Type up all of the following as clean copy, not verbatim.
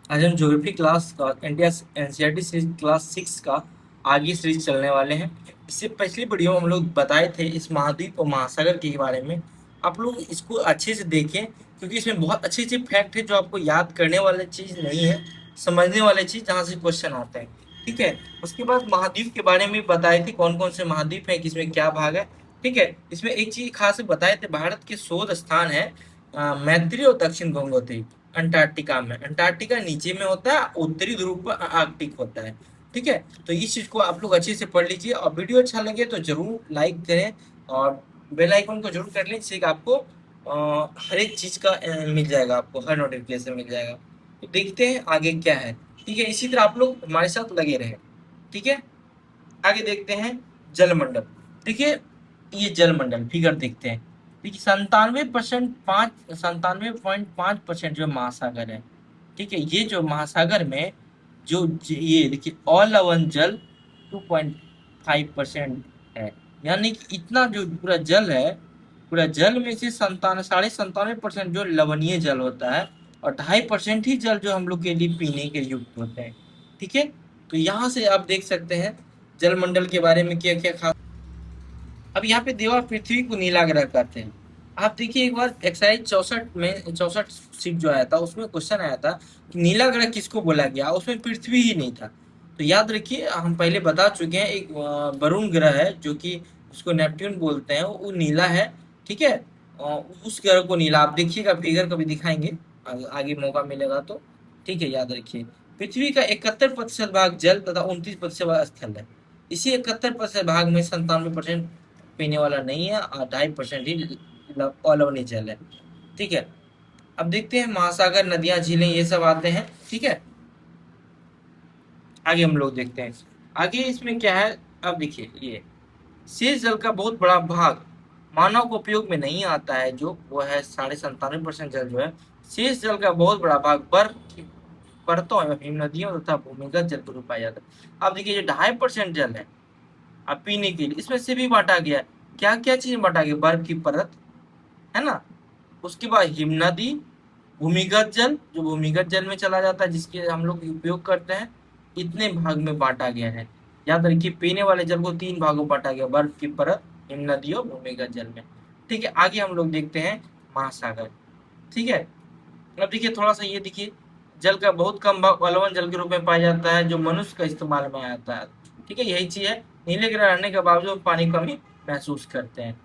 आज हम geography class का इंडिया एनसीईआरटी सीरीज क्लास 6 का आगे सीरीज चलने वाले हैं। इससे पिछली वीडियो में हम लोग बताए थे इस महाद्वीप और महासागर के बारे में। आप लोग इसको अच्छे से देखें क्योंकि इसमें बहुत अच्छे अच्छे फैक्ट है जो आपको याद करने वाले चीज नहीं है, समझने वाले चीज जहाँ से क्वेश्चन आते हैं। ठीक है। उसके बाद महाद्वीप के बारे में बताए थे कौन कौन से महाद्वीप है, किसमें क्या भाग है। ठीक है। इसमें एक चीज खास बताए थे, भारत के शोध स्थान है मैत्री और दक्षिण गंगोत्री अंटार्कटिका में। अंटार्कटिका नीचे में होता है, उत्तरी ध्रुव पर आर्कटिक होता है। ठीक है। तो इस चीज को आप लोग अच्छे से पढ़ लीजिए और वीडियो अच्छा लगे तो जरूर लाइक करें और बेल आइकन को जरूर कर लें जिससे कि आपको हर एक चीज का मिल जाएगा, आपको हर नोटिफिकेशन मिल जाएगा। तो देखते हैं आगे क्या है। ठीक है। इसी तरह आप लोग हमारे साथ लगे रहें। ठीक है। आगे देखते हैं जलमंडल। देखिए ये जलमंडल फिगर देखते हैं। देखिए 97.5% जो महासागर है। ठीक है। ये जो महासागर में जो ये देखिए अलवण जल 2.5% है। यानी कि इतना जो पूरा जल है, पूरा जल में से 97.5% जो लवणीय जल होता है और 2.5% ही जल जो हम लोग के लिए पीने के युक्त होते हैं। ठीक है। तो यहाँ से आप देख सकते हैं जलमंडल के बारे में क्या क्या खास। अब यहाँ पे देवा पृथ्वी को नीला ग्रह कहते हैं। आप देखिए एक बार एक्सरसाइज 64 में 64 सीट जो आया था उसमें क्वेश्चन आया था कि नीला ग्रह किसको बोला गया, उसमें पृथ्वी ही नहीं था। तो याद रखिए हम पहले बता चुके हैं एक वरुण ग्रह है जो कि उसको नेपट्टून बोलते हैं, वो नीला है। ठीक है। उस ग्रह को नीला आप देखिएगा, फिगर कभी दिखाएंगे आगे मौका मिलेगा तो। ठीक है। याद रखिए पृथ्वी का 71% भाग जल तथा 29% भाग स्थल है। इसी 71% भाग में 97% पीने वाला नहीं है और 2.5% ही अलवणी जल है। ठीक है। अब देखते हैं महासागर, नदियां, झीलें ये सब आते हैं। ठीक है। आगे हम लोग देखते हैं आगे इसमें क्या है। अब देखिए ये शेष जल का बहुत बड़ा भाग मानव को उपयोग में नहीं आता है, जो वो है 97.5% जल जो है। शेष जल का बहुत बड़ा भाग बर्फ की परतों एवं हिम नदियों तथा भूमिगत जल के रूप पाया जाता है। अब देखिए जो 2.5% जल है अब पीने के लिए इसमें से भी बांटा गया है। क्या क्या चीज बांटा गया, बर्फ की परत है ना, उसके बाद हिमनदी, भूमिगत जल जो भूमिगत जल में चला जाता है जिसके हम लोग उपयोग करते हैं, इतने भाग में बांटा गया है। याद रखिए पीने वाले जल को 3 भागों में बांटा गया, बर्फ की परत, हिमनदी और भूमिगत जल में। ठीक है। आगे हम लोग देखते हैं महासागर। ठीक है। अब देखिए थोड़ा सा ये देखिए जल का बहुत कम भाग लवण जल के रूप में पाया जाता है जो मनुष्य का इस्तेमाल में आता है। ठीक है। यही चीज है, नीले ग्रह रहने के बावजूद पानी कमी महसूस करते हैं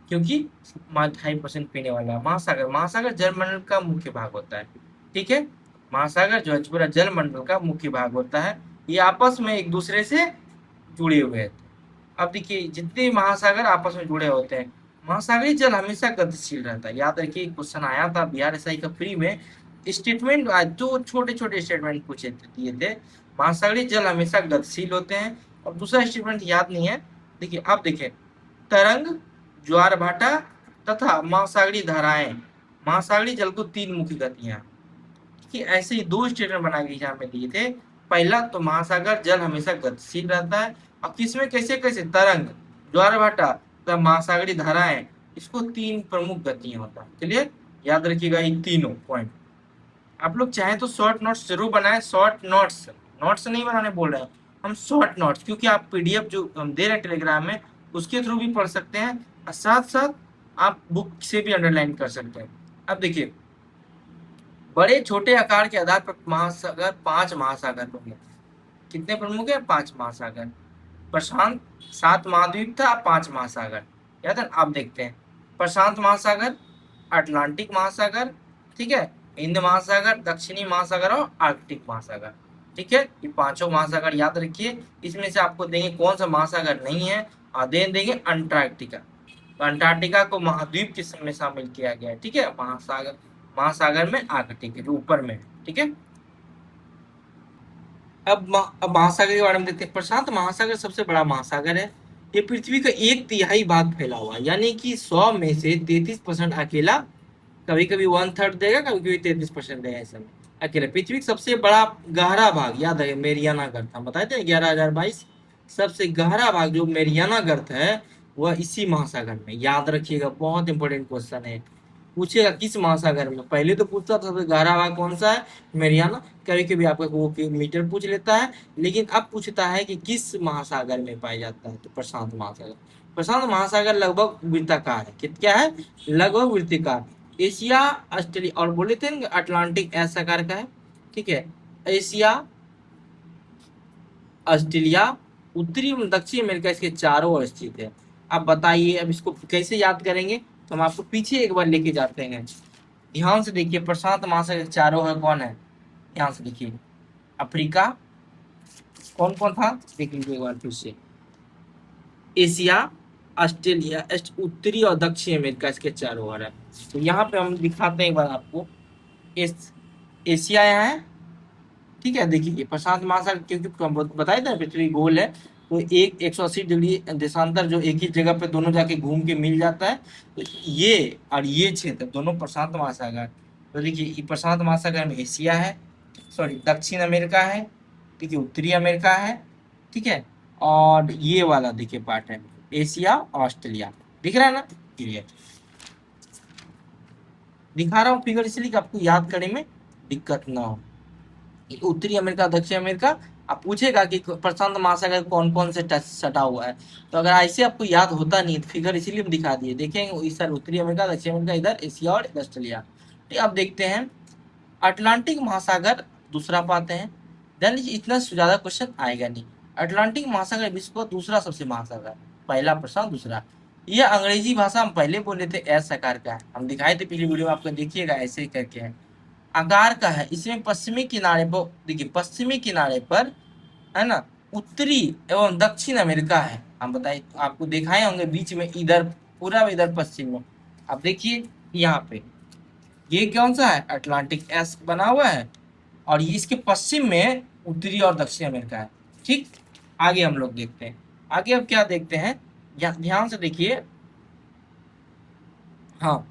क्योंकि 2.5% पीने वाला महासागर। महासागर जलमंडल का मुख्य भाग होता है। ठीक है। महासागर जो है पूरा जलमंडल का मुख्य भाग होता है। ये आपस में एक दूसरे से जुड़े हुए हैं। अब देखिए जितने महासागर आपस में जुड़े होते हैं, महासागरीय जल हमेशा गतिशील रहता है। याद रखिए क्वेश्चन आया था बिहार एसआई का फ्री में, स्टेटमेंट दो छोटे छोटे स्टेटमेंट पूछे दिए थे। महासागरीय जल हमेशा गतिशील होते हैं और दूसरा स्टेटमेंट याद नहीं है। देखिए आप देखिए तरंग, ज्वार भाटा तथा महासागरीय धाराएं। महासागरीय जल को 3 मुख्य गतियां कि ऐसे ही 2 स्टेटमेंट बना के एग्जाम में दिए थे। पहला तो महासागर जल हमेशा गतिशील रहता है और किसमें कैसे कैसे तरंग, ज्वार भाटा तथा महासागरीय धाराएं, इसको 3 प्रमुख गतियां होता है। चलिए याद रखिएगा ये तीनों पॉइंट। आप लोग चाहें तो शॉर्ट नोट्स जरूर बनाएं, शॉर्ट नोट्स, नोट्स नहीं बनाने बोल रहे हैं हम, शॉर्ट नोट्स, क्योंकि आप पीडीएफ जो हम दे रहे हैं टेलीग्राम में उसके थ्रू भी पढ़ सकते हैं और साथ साथ आप बुक से भी अंडरलाइन कर सकते हैं। अब देखिए बड़े छोटे आकार के आधार पर महासागर 5 महासागर प्रमुख। कितने प्रमुख है? 5 महासागर। प्रशांत 7 महाद्वीप था, 5 महासागर। याद है आप देखते हैं प्रशांत महासागर, अटलांटिक महासागर, ठीक है, हिंद महासागर, दक्षिणी महासागर और आर्कटिक महासागर। ठीक है। ये 5 महासागर याद रखिए। इसमें से आपको देंगे कौन सा महासागर नहीं है और देंगे अंटार्कटिका। तो अंटार्कटिका को महाद्वीप के में शामिल किया गया है। ठीक है। महासागर, महासागर में आर्कटिक है जो ऊपर में है। ठीक है। अब महासागर के बारे में देखते हैं। प्रशांत महासागर सबसे बड़ा महासागर है। ये पृथ्वी का 1/3 भाग फैला हुआ है, यानी कि 100 में से 33% अकेला, कभी कभी 1/3 देगा, कभी कभी 33% देगा, ऐसा में अकेला। पृथ्वी का सबसे बड़ा गहरा भाग याद है मेरियाना गर्त, हम बताए थे 11,022। सबसे गहरा भाग जो मेरियाना गर्त है वह इसी महासागर में। याद रखिएगा बहुत इंपॉर्टेंट क्वेश्चन है। पूछेगा किस महासागर में, पहले तो पूछता था सबसे गहरा भाग कौन सा है, मेरियाना, कभी कभी आपका वो मीटर पूछ लेता है, लेकिन अब पूछता है कि किस महासागर में पाया जाता है, तो प्रशांत महासागर। प्रशांत महासागर लगभग वृत्ताकार है, क्या है, लगभग वृत्ताकार। एशिया, ऑस्ट्रेलिया, और बोले थे ना अटलांटिक एस आकार का है, ठीक है। एशिया, ऑस्ट्रेलिया, उत्तरी एवं दक्षिण अमेरिका इसके चारों ओर स्थित है। अब बताइए, अब इसको कैसे याद करेंगे, तो हम आपको पीछे एक बार लेके जाते हैं। ध्यान से देखिए, प्रशांत महासागर के चारों है कौन है, ध्यान से देखिए। अफ्रीका, कौन कौन था देख लीजिए एक बार फिर से। एशिया, ऑस्ट्रेलिया, उत्तरी और दक्षिण अमेरिका इसके चारों ओर है। तो यहाँ पे हम दिखाते हैं एक बार आपको। एशिया यहाँ है, ठीक है। देखिए प्रशांत महासागर, क्योंकि बताया था पृथ्वी गोल है, तो एक 180 डिग्री देशांतर जो एक ही जगह पे दोनों जाके घूम के मिल जाता है, तो ये और ये क्षेत्र दोनों प्रशांत महासागर। तो देखिए ये प्रशांत महासागर में एशिया है, सॉरी दक्षिण अमेरिका है, ठीक है, उत्तरी अमेरिका है, ठीक है, और ये वाला देखिए पार्ट है एशिया, ऑस्ट्रेलिया, दिख रहा है ना, क्लियर दिखा रहा हूँ फिगर, इसलिए कि आपको याद करने में दिक्कत ना हो। उत्तरी अमेरिका, दक्षिण अमेरिका, आप पूछेगा कि प्रशांत महासागर कौन कौन से टच सटा हुआ है, तो अगर ऐसे आपको याद होता नहीं तो फिगर इसीलिए हम दिखा दिए, देखेंगे इस सर उत्तरी अमेरिका, दक्षिण अमेरिका, इधर एशिया और ऑस्ट्रेलिया। ठीक, अब देखते हैं अटलांटिक महासागर, दूसरा पाते हैं। ध्यान दीजिए, इतना ज्यादा क्वेश्चन आएगा नहीं। अटलांटिक महासागर विश्व का दूसरा सबसे महासागर, पहला प्रशांत, दूसरा। यह अंग्रेजी भाषा हम पहले बोले थे एस आकार का है, हम दिखाए थे पिछली वीडियो में, आपको देखिएगा ऐसे ही करके है, आकार का है। इसमें पश्चिमी किनारे पर देखिए, पश्चिमी किनारे पर है ना उत्तरी एवं दक्षिण अमेरिका है। हम बताए आपको दिखाए होंगे बीच में इधर पूरा इधर पश्चिम में। अब देखिए यहाँ पे ये कौन सा है, अटलांटिक एस बना हुआ है, और ये इसके पश्चिम में उत्तरी और दक्षिण अमेरिका है। ठीक, आगे हम लोग देखते हैं, आगे अब क्या देखते हैं, ध्यान से देखिए। हाँ,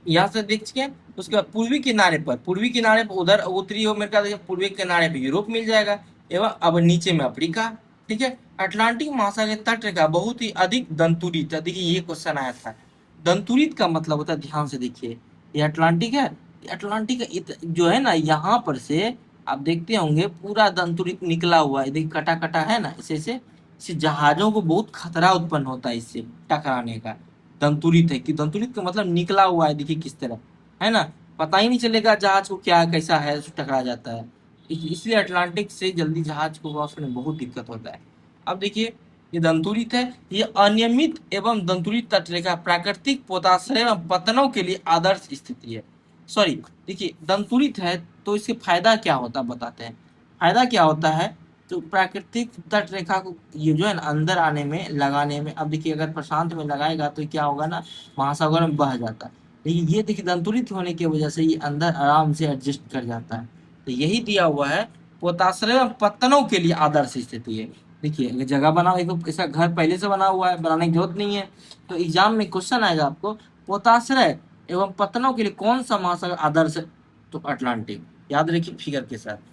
यहाँ से देखिए, उसके बाद पूर्वी किनारे पर उधर उत्तरी अमेरिका, पूर्वी किनारे पे यूरोप मिल जाएगा, एवं अब नीचे में अफ्रीका। ठीक है, अटलांटिक महासागर तट रेखा बहुत ही अधिक दंतुरित है। देखिए ये क्वेश्चन आया था, दंतुरित का मतलब होता है, ध्यान से देखिए, ये अटलांटिक है, अटलांटिक जो है ना, यहाँ पर से आप देखते होंगे पूरा दंतुरित निकला हुआ है, देखिए कटा कटा है ना, इससे जहाजों को बहुत खतरा उत्पन्न होता है इससे टकराने का। दंतुरित है कि दंतुरित का मतलब निकला हुआ है, देखिए किस तरह है ना, पता ही नहीं चलेगा जहाज को क्या कैसा है, टकरा जाता है। इसलिए अटलांटिक से जल्दी जहाज को क्रॉस करने में बहुत दिक्कत होता है। अब देखिए ये दंतुरित है, ये अनियमित एवं दंतुरित तटरेखा प्राकृतिक पोताश्रय एवं पतनों के लिए आदर्श स्थिति है। सॉरी, देखिए दंतुरित है तो इसके फायदा क्या होता है बताते हैं। फायदा क्या होता है, तो प्राकृतिक तट रेखा को ये जो है ना अंदर आने में लगाने में, अब देखिए अगर प्रशांत में लगाएगा तो क्या होगा ना, महासागर में बह जाता है, लेकिन ये देखिए दंतुरित होने की वजह से ये अंदर आराम से एडजस्ट कर जाता है। तो यही दिया हुआ है, पोताश्रय और पत्तनों के लिए आदर्श स्थिति है। देखिए अगर जगह बनाओ, एक ऐसा घर पहले से बना हुआ है, बनाने की जरूरत नहीं है, तो एग्जाम में क्वेश्चन आएगा आपको पोताश्रय एवं पत्तनों के लिए कौन सा महासागर आदर्श है, तो अटलांटिक, याद रखिए फिगर के साथ।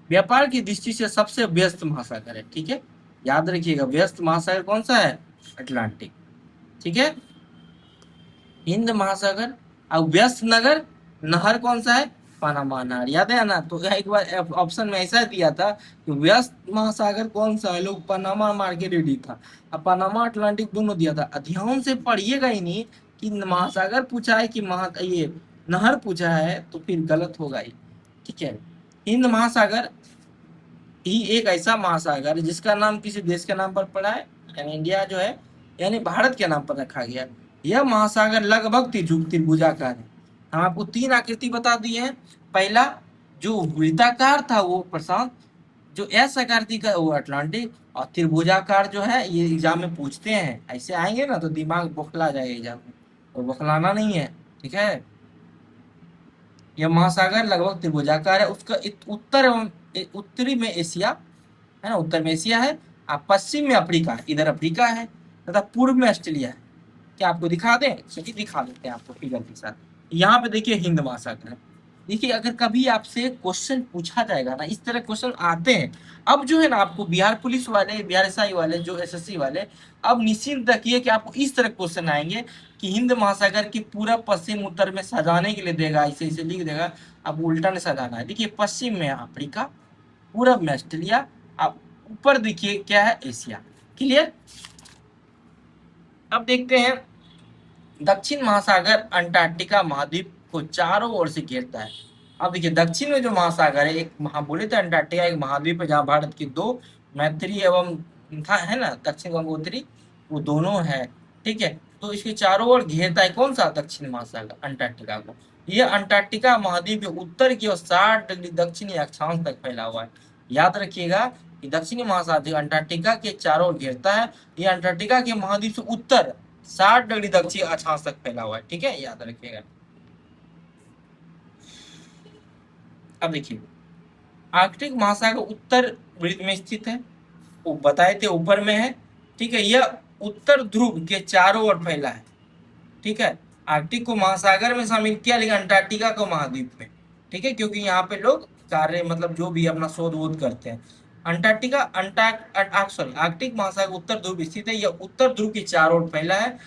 व्यापार की दृष्टि से सबसे व्यस्त महासागर है, ठीक है, याद रखिएगा, व्यस्त महासागर कौन सा है, अटलांटिक। ठीक है, हिंद महासागर। अब व्यस्त नगर नहर कौन सा है, पनामा नहर, याद है ना। तो एक बार ऑप्शन में ऐसा दिया था कि व्यस्त महासागर कौन सा है, लोग पनामा मार के रेडी था। अब पनामा अटलांटिक दोनों दिया था, ध्यान से पढ़िएगा ही नहीं कि महासागर पूछा है कि ये नहर पूछा है, तो फिर गलत होगा ही। ठीक है, हिंद महासागर ही एक ऐसा महासागर है जिसका नाम किसी देश के नाम पर पड़ा है, यानी इंडिया जो है, यानी भारत के नाम पर रखा गया। यह महासागर लगभग त्रिभुजाकार है। हम आपको तीन आकृति बता दिए हैं, पहला जो वृत्ताकार था वो प्रशांत, जो एस आकृति का वो अटलांटिक, और त्रिभुजाकार जो है ये एग्जाम में पूछते हैं, ऐसे आएंगे ना तो दिमाग बौखला जाएगा एग्जाम में, तो बौखलाना नहीं है। ठीक है, यह महासागर लगभग त्रिभुजाकार है, उसका उत्तर एवं उत्तरी में एशिया है ना, उत्तर में एशिया है, आप पश्चिम में अफ्रीका, इधर अफ्रीका है, तथा पूर्व में ऑस्ट्रेलिया है। क्या आपको दिखा दें, चलिए दिखा देते हैं आपको फिगर के साथ। यहाँ पे देखिए हिंद महासागर है, देखिए अगर कभी आपसे क्वेश्चन पूछा जाएगा ना, इस तरह क्वेश्चन आते हैं, अब जो है ना आपको बिहार पुलिस वाले, बिहार एसआई वाले, जो एसएससी वाले, अब निश्चिंत रखिए कि आपको इस तरह क्वेश्चन आएंगे कि हिंद महासागर की पूरा पश्चिम उत्तर में सजाने के लिए देगा, ऐसे ऐसे लिख देगा, अब उल्टा नहीं सजाना है। देखिए पश्चिम में अफ्रीका, पूरब में ऑस्ट्रेलिया, अब ऊपर देखिए क्या है, एशिया। क्लियर। अब देखते हैं, दक्षिण महासागर अंटार्कटिका महाद्वीप को चारों ओर से घेरता है। अब देखिए दक्षिण में जो महासागर है, एक बोले थे अंटार्कटिका एक महाद्वीप है जहाँ भारत की दो मैत्री एवं था है ना दक्षिण गंगोत्री, वो दोनों है। ठीक है, तो इसके चारों ओर घेरता है कौन सा, दक्षिण महासागर अंटार्कटिका को। यह अंटार्कटिका महाद्वीप के उत्तर की ओर 60 डिग्री दक्षिणी अक्षांश तक फैला हुआ है। याद रखिएगा कि दक्षिणी महासागर अंटार्कटिका के चारों ओर घेरता है। यह अंटार्कटिका के महाद्वीप से उत्तर 60 डिग्री दक्षिण अक्षांश तक फैला हुआ है। ठीक है, याद रखिएगा। अब देखिए आर्कटिक महासागर उत्तर वृत्त में स्थित है, वो बताए थे ऊपर में है। ठीक है, यह उत्तर ध्रुव के चारों ओर फैला है। ठीक है, आर्कटिक को महासागर में शामिल किया लेकिन अंटार्कटिका को महाद्वीप में। ठीक है, क्योंकि यहाँ पे लोग कार्य मतलब जो भी अपना शोध वोध करते हैं। अंटार्कटिका सॉरी आर्कटिक महासागर उत्तर ध्रुव स्थित है, यह उत्तर ध्रुव के चारों ओर फैला है।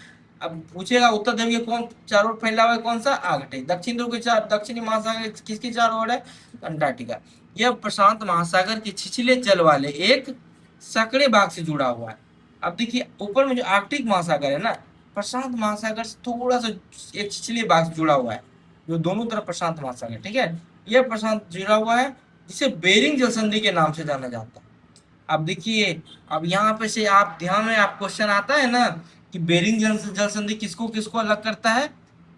अब पूछेगा उत्तर ध्रुव के कौन चारों ओर फैला हुआ है, कौन सा, आर्कटिक। दक्षिण ध्रुव के दक्षिणी महासागर किसके चारों ओर है, अंटार्कटिका। यह प्रशांत महासागर के छिछले जल वाले एक सकड़े भाग से जुड़ा हुआ है। अब देखिए ऊपर में जो आर्कटिक महासागर है ना, प्रशांत महासागर से थोड़ा सा एक छिछले भाग से जुड़ा हुआ है, जो दोनों तरफ प्रशांत महासागर। ठीक है, यह प्रशांत जुड़ा हुआ है, जिसे बेरिंग जल संधि के नाम से जाना जाता है। अब देखिए, अब यहाँ पे से आप ध्यान में आप क्वेश्चन आता है ना कि बेरिंग जल संधि किसको किसको अलग करता है,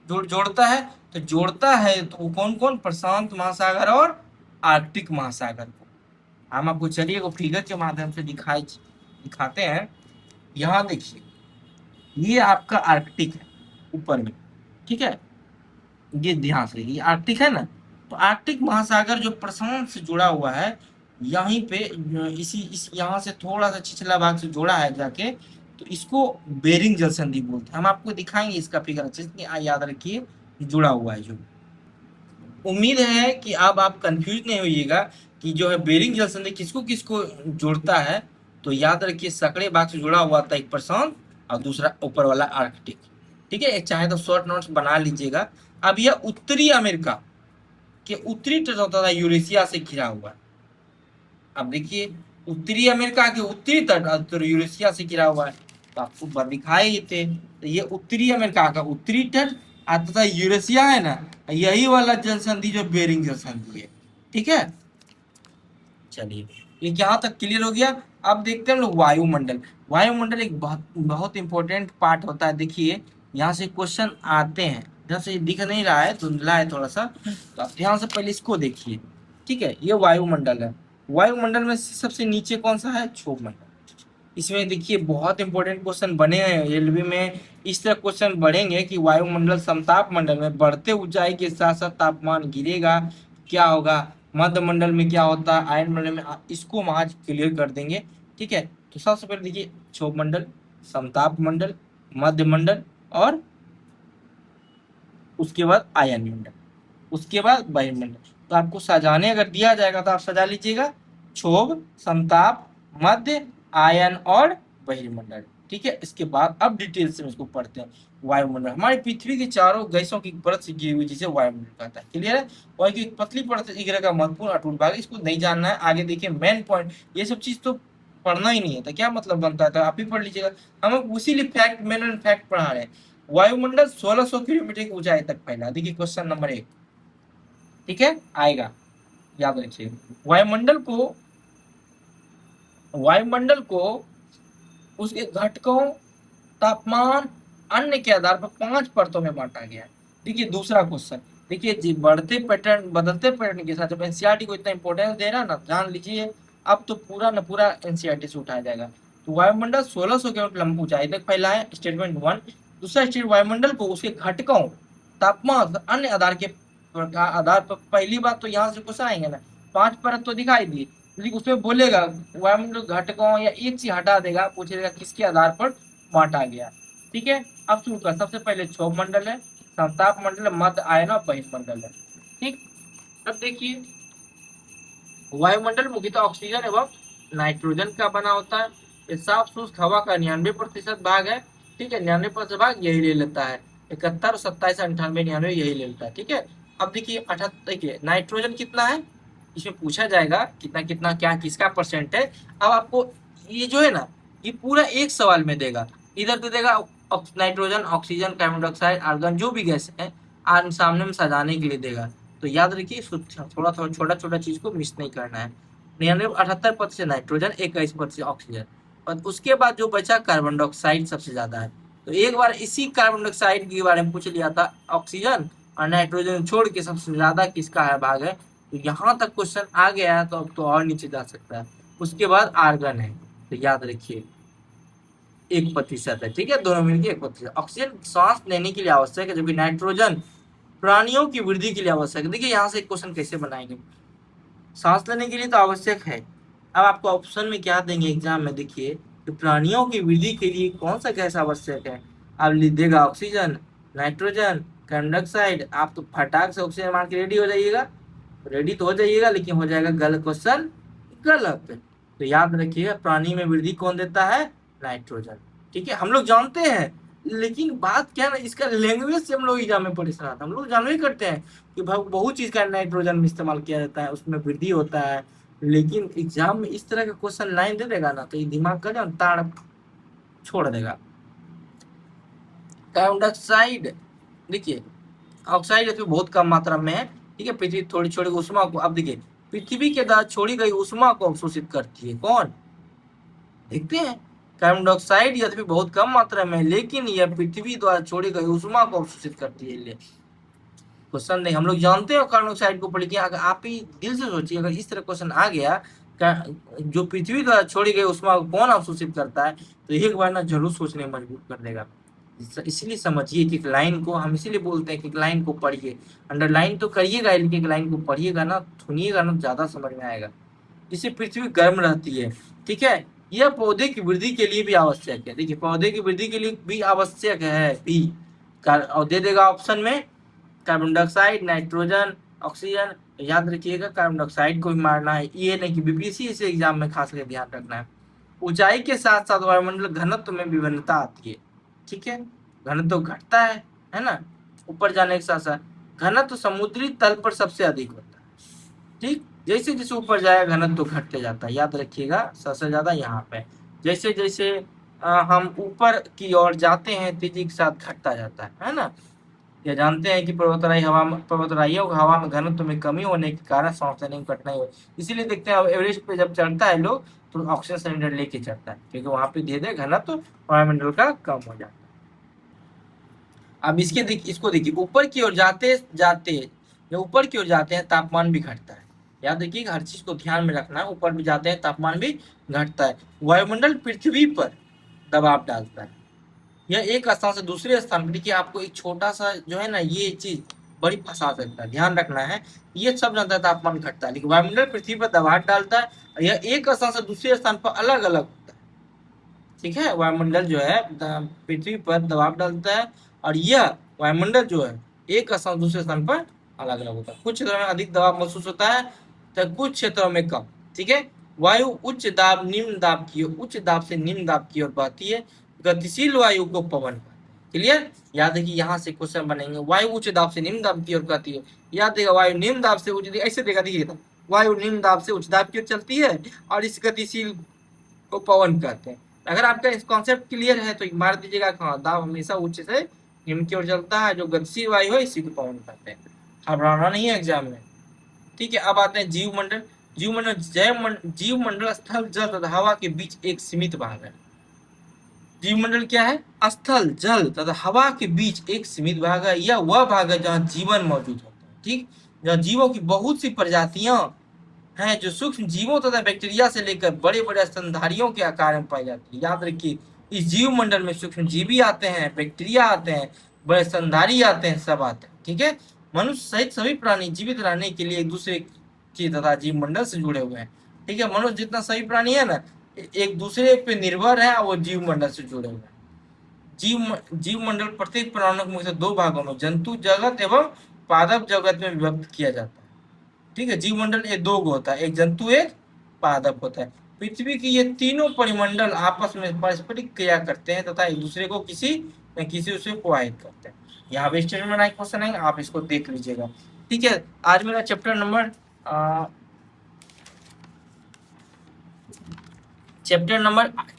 जोड़ता है, तो जोड़ता है तो कौन कौन, प्रशांत महासागर और आर्कटिक महासागर को। हम आपको चलिए वो फिगर के माध्यम से दिखाते हैं। यहाँ देखिए ये आपका आर्कटिक है ऊपर में। ठीक है, ये ध्यान से, ये आर्कटिक है ना, तो आर्कटिक महासागर जो प्रशांत से जुड़ा हुआ है, यहीं पे इस यहाँ से थोड़ा सा छिछला भाग से जोड़ा है जाके, तो इसको बेरिंग जल संधि बोलते हैं। हम आपको दिखाएंगे इसका फिगर अच्छे से, याद रखिए जुड़ा हुआ है जो। उम्मीद है कि अब आप कंफ्यूज नहीं होइएगा कि जो है बेरिंग जल संधि किसको किसको जोड़ता है। तो याद रखिए सकड़े भाग से जुड़ा हुआ था एक प्रशांत और दूसरा ऊपर वाला आर्कटिक। ठीक है, चाहे तो शॉर्ट नोट्स बना लीजिएगा। अब यह उत्तरी अमेरिका के उत्तरी तट होता था यूरेशिया से घिरा हुआ है। अब देखिए उत्तरी अमेरिका के उत्तरी तट यूरेशिया से घिरा हुआ है, तो आपको दिखाए ही थे। तो ये उत्तरी अमेरिका का उत्तरी तट तथा यूरेशिया है ना, यही वाला जल संधि जो बेरिंग जल संधि है। ठीक है, चलिए ये यहाँ तक क्लियर हो गया। अब देखते हैं हम लोग वायुमंडल। वायुमंडल एक बहुत बहुत इंपॉर्टेंट पार्ट होता है। देखिए यहाँ से क्वेश्चन आते हैं, जैसे दिख नहीं रहा है, धुंधला है थोड़ा सा, तो आप ध्यान से पहले इसको देखिए। ठीक है, ये वायुमंडल है। वायुमंडल में सबसे नीचे कौन सा है, क्षोभ मंडल। इसमें देखिए बहुत इंपॉर्टेंट क्वेश्चन बने हैं रेलवे में। इस तरह क्वेश्चन बढ़ेंगे कि वायुमंडल समताप मंडल में बढ़ते ऊंचाई के साथ साथ तापमान गिरेगा, क्या होगा, मध्य मंडल में क्या होता है, आयन मंडल में, इसको हम आज क्लियर कर देंगे। ठीक है, तो सबसे पहले देखिए क्षोभ मंडल, समताप मंडल, मध्य मंडल और उसके बाद आयन मंडल, उसके बाद वायुमंडल। तो आपको सजाने अगर दिया जाएगा तो आप सजा लीजिएगा क्षोभ, समताप, मध्य, आयन और बहिर्मंडल। ठीक है, इसके बाद अब डिटेल से इसको पढ़ते हैं। वायुमंडल हमारी पृथ्वी के चारों गैसों की परत से घिरी हुई, जिसे वायुमंडल कहता है। क्लियर है, और की पतली परत इस ग्रह का महत्वपूर्ण अटूट भाग, इसको नहीं जानना है आगे देखिए मेन पॉइंट। ये सब चीज तो पढ़ना ही नहीं है, तो क्या मतलब बनता है, तो आप ही पढ़ लीजिएगा। हम उसी लिए फैक्ट मेन फैक्ट पढ़ा रहे हैं। वायुमंडल 1600 किलोमीटर की ऊंचाई तक फैला। देखिए क्वेश्चन नंबर 1। ठीक है, आएगा, याद रखिए। वायुमंडल को उसके घटकों, तापमान, अन्य के आधार पर 5 परतों में बांटा गया है। देखिए दूसरा क्वेश्चन, देखिए बढ़ते पैटर्न, बदलते पैटर्न के साथ जब एनसीईआरटी को इतना इंपॉर्टेंस दे रहा है ना, जान लीजिए अब तो पूरा न पूरा एनसीईआरटी से उठाया जाएगा। तो वायुमंडल 1600 किलोमीटर लंबी ऊंचाई तक फैला है, स्टेटमेंट 1। दूसरा स्टेट, वायुमंडल को उसके घटकों, तापमान, अन्य आधार पर पहली बात तो यहाँ से क्वेश्चन आएंगे ना, 5 परत तो दिखाई दी, लेकिन उसमें बोलेगा वायुमंडल घटकों या एक चीज हटा देगा, पूछेगा किसके आधार पर बांटा गया। ठीक है, अब शुरू कर, सबसे पहले क्षोभ मंडल है, समताप मंडल, मध्य, आयन और बहिर्मंडल है। ठीक, अब देखिए, वायुमंडल मुख्यतः ऑक्सीजन एवं नाइट्रोजन का बना होता है। ये साफ शुष्क हवा का 99% भाग है। ठीक है, 99% भाग यही ले लेता है। 71, 27, 98, 99 यही ले लेता है। ठीक है, अब देखिए 78, देखिए नाइट्रोजन कितना है, इसमें पूछा जाएगा कितना कितना क्या किसका परसेंट है। अब आपको ये जो है ना, ये पूरा एक सवाल में देगा। इधर तो देगा nitrogen, oxygen, carbon dioxide, argon, जो भी गैस है आन सामने में सजाने के लिए देगा। तो याद रखिए, थोड़ा थोड़ा छोटा छोटा चीज को मिस नहीं करना है। 98 नाइट्रोजन, 21% ऑक्सीजन, और उसके बाद जो बचा कार्बन डाइऑक्साइड सबसे ज्यादा है। तो एक बार इसी कार्बन डाइऑक्साइड के बारे में पूछ लिया था, ऑक्सीजन और नाइट्रोजन छोड़ के सबसे ज्यादा किसका है भाग है। तो यहाँ तक क्वेश्चन आ गया है, तो अब तो और नीचे जा सकता है। उसके बाद आर्गन है, तो याद रखिए 1% है। ठीक है, दोनों मिलकर 1%। ऑक्सीजन सांस लेने के लिए आवश्यक है, जबकि नाइट्रोजन प्राणियों की वृद्धि के लिए आवश्यक है। देखिए यहाँ से क्वेश्चन कैसे बनाएंगे, सांस लेने के लिए तो आवश्यक है। अब आपको ऑप्शन में क्या देंगे एग्जाम में, देखिए कि प्राणियों की वृद्धि के लिए कौन सा गैस आवश्यक है। आप लिख देगा ऑक्सीजन, नाइट्रोजन, कार्बन डाइऑक्साइड। आप तो फटाक से ऑक्सीजन मान के रेडी हो जाइएगा, रेडी तो हो जाइएगा, लेकिन हो जाएगा गलत क्वेश्चन, गलत। तो याद रखिएगा, प्राणी में वृद्धि कौन देता है, नाइट्रोजन। ठीक है, हम लोग जानते हैं, लेकिन बात क्या है ना, इसका लैंग्वेज से हम लोग एग्जाम में परेशान आता है। हम लोग जानवे ही करते हैं कि बहुत चीज का नाइट्रोजन में इस्तेमाल किया जाता है, उसमें वृद्धि होता है, लेकिन एग्जाम में इस तरह का क्वेश्चन लाइन दे देगा ना, तो ये दिमाग का जो ताड़ छोड़ देगा। कार्बन डाइऑक्साइड, देखिए ऑक्साइड इसमें बहुत कम मात्रा में है। ठीक है, पृथ्वी थोड़ी छोड़ी उष्मा को, अब देखिए पृथ्वी के द्वारा छोड़ी गई उष्मा को अवशोषित करती है कौन, देखते हैं। कार्बन डाइऑक्साइड यद्यपि बहुत कम मात्रा में, लेकिन यह पृथ्वी द्वारा छोड़ी गई उष्मा को अवशोषित करती है। क्वेश्चन नहीं, हम लोग जानते हैं कार्बन डाइऑक्साइड को पढ़ के, अगर आप ही दिल से सोचिए, अगर इस तरह क्वेश्चन आ गया, जो पृथ्वी द्वारा छोड़ी गई उष्मा को कौन अवशोषित करता है, तो एक बार ना जरूर सोचने में मजबूर कर देगा। इसीलिए समझिए कि लाइन को हम इसीलिए बोलते हैं कि लाइन को पढ़िए, अंडरलाइन तो करिएगा, लेकिन लाइन को पढ़िएगा ना, सुनिएगा ना, ज्यादा समझ में आएगा। जिससे पृथ्वी गर्म रहती है। ठीक है, यह पौधे की वृद्धि के लिए भी आवश्यक है। देखिए पौधे की वृद्धि के लिए भी आवश्यक है भी, और दे देगा ऑप्शन में कार्बन डाइऑक्साइड, नाइट्रोजन, ऑक्सीजन। याद रखिएगा कार्बन डाइऑक्साइड को भी मारना है, ये नहीं कि बीपीएससी से एग्जाम में खास करके ध्यान रखना है। ऊंचाई के साथ साथ वायुमंडल घनत्व में विभिन्नता आती है। ठीक है, घनत्व घटता है ना, ऊपर जाने के साथ साथ घनत्व समुद्री तल पर सबसे अधिक होता है। ठीक, जैसे जैसे ऊपर जाएगा घनत्व घटते जाता है, याद रखिएगा सबसे ज्यादा यहाँ पे। जैसे जैसे हम ऊपर की ओर जाते हैं, तेजी के साथ घटता जाता है ना। यह जानते हैं कि पर्वतराइयों का हवा में घनत्व में कमी होने के कारण सांस लेने में कठिनाई हो, इसीलिए देखते हैं अब एवरेस्ट पे जब चढ़ता है लोग, तो ऑक्सीजन सिलेंडर लेके चढ़ता है, क्योंकि वहां पे धीरे धीरे घनत्व वायुमंडल का कम हो जाता है। अब इसको देखिए, ऊपर की ओर जाते जाते, जब ऊपर की ओर जाते हैं तापमान भी घटता है। याद रखिए, हर चीज को ध्यान में रखना है, ऊपर भी जाते हैं तापमान भी घटता है। वायुमंडल पृथ्वी पर दबाव डालता है, यह एक स्थान से दूसरे स्थान पर। देखिए आपको एक छोटा सा जो है ना, ये चीज बड़ी फंसा सकता है, ध्यान रखना है। ये सब जानता है तापमान घटता है, लेकिन वायुमंडल पृथ्वी पर दबाव डालता है, और यह एक स्थान से दूसरे स्थान पर अलग अलग होता है। ठीक है, वायुमंडल जो है पृथ्वी पर दबाव डालता है, और यह वायुमंडल जो है एक स्थान दूसरे स्थान पर अलग अलग होता है। कुछ क्षेत्रों में अधिक दबाव महसूस होता है, तो कुछ क्षेत्रों में कम। ठीक है, वायु उच्च दाब निम्न दाब की ओर, उच्च दाब से निम्न दाब की ओर बहती है। गतिशील वायु को पवन, क्लियर। याद है कि यहाँ से क्वेश्चन बनेंगे, वायु उच्च दाब से निम्न दाब की ओर कहती है। याद देगा, वायु निम्न दाब से उच्च, ऐसे देखा देखिए, वायु निम्न दाब से उच्च दाब की ओर चलती है, और इस गतिशील को पवन कहते हैं। अगर आपका इस कॉन्सेप्ट क्लियर है तो मार दीजिएगा, हाँ दाब हमेशा उच्च से निम्न की ओर चलता है, जो गतिशील वायु है इसी को पवन कहते हैं। घबराना नहीं है एग्जाम में। ठीक है, अब आते हैं जीवमंडल। जीवमंडल स्थल, जल तथा हवा के बीच एक सीमित भाग है। जीवमंडल क्या है, स्थल, जल तथा हवा के बीच एक सीमित भाग है। यह वह भाग है जहाँ जीवन मौजूद होता है। ठीक, जहाँ जीवों की बहुत सी प्रजातियां हैं, जो सूक्ष्म जीवों तथा बैक्टीरिया से लेकर बड़े बड़े स्तनधारियों के आकार में पाई जाती है। याद रखिए, इस जीव मंडल में सूक्ष्म जीवी आते हैं, बैक्टीरिया आते हैं, बड़े स्तनधारी आते हैं, सब आते हैं। ठीक है, मनुष्य सहित सभी प्राणी जीवित रहने के लिए एक दूसरे के तथा जीव मंडल से जुड़े हुए हैं। ठीक है, मनुष्य जितना सभी प्राणी है ना, एक दूसरे पे निर्भर है, वो जीव मंडल से जुड़े हुए हैं। जीव मंडल प्रत्येक प्राणी को मुख्यतः दो भागों में, जंतु जगत एवं पादप जगत में विभक्त किया जाता है। ठीक है, जीव मंडल ये दो गो होता है, एक जंतु एक पादप होता है। पृथ्वी की ये तीनों परिमंडल आपस में पारस्परिक क्रिया करते हैं तथा एक दूसरे को किसी न किसी से प्रभावित करते हैं। यहाँ पे स्टेटमेंट एक क्वेश्चन है, आप इसको देख लीजिएगा। ठीक है, आज मेरा चैप्टर नंबर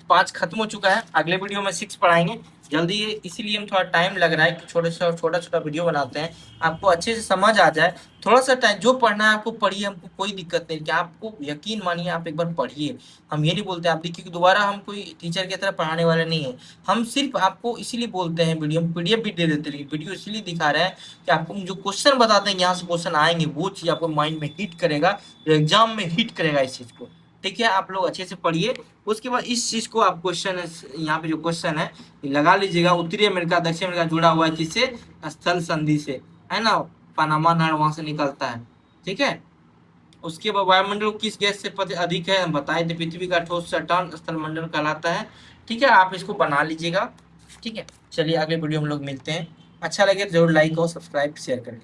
5 खत्म हो चुका है। अगले वीडियो में 6 पढ़ाएंगे जल्दी, ये इसीलिए हम थोड़ा टाइम लग रहा है कि छोटा छोटा वीडियो बनाते हैं, आपको अच्छे से समझ आ जाए। थोड़ा सा टाइम, जो पढ़ना है आपको पढ़िए, हमको कोई दिक्कत नहीं, कि आपको यकीन मानिए, आप एक बार पढ़िए। हम ये नहीं बोलते आप देखिए, दोबारा हम कोई टीचर की तरह पढ़ाने वाले नहीं है। हम सिर्फ आपको इसीलिए बोलते हैं, वीडियो में पीडीएफ भी दे देते हैं, वीडियो इसलिए दिखा रहे हैं कि आपको जो क्वेश्चन बताते हैं, यहाँ से क्वेश्चन आएंगे, वो चीज आपको माइंड में हिट करेगा, एग्जाम में हिट करेगा इस चीज को। ठीक है, आप लोग अच्छे से पढ़िए। उसके बाद इस चीज को आप क्वेश्चन, यहाँ पे जो क्वेश्चन है लगा लीजिएगा। उत्तरी अमेरिका दक्षिण अमेरिका जुड़ा हुआ है किससे? स्थल संधि से, है ना, पनामा नहर वहां से निकलता है। ठीक है, उसके बाद वायुमंडल किस गैस से अधिक है, हम बताए थे पृथ्वी का ठोस चट्टान स्थल मंडल कहलाता है। ठीक है, आप इसको बना लीजिएगा। ठीक है, चलिए अगले वीडियो हम लोग मिलते हैं। अच्छा लगे जरूर लाइक और सब्सक्राइब शेयर कर लीजिए।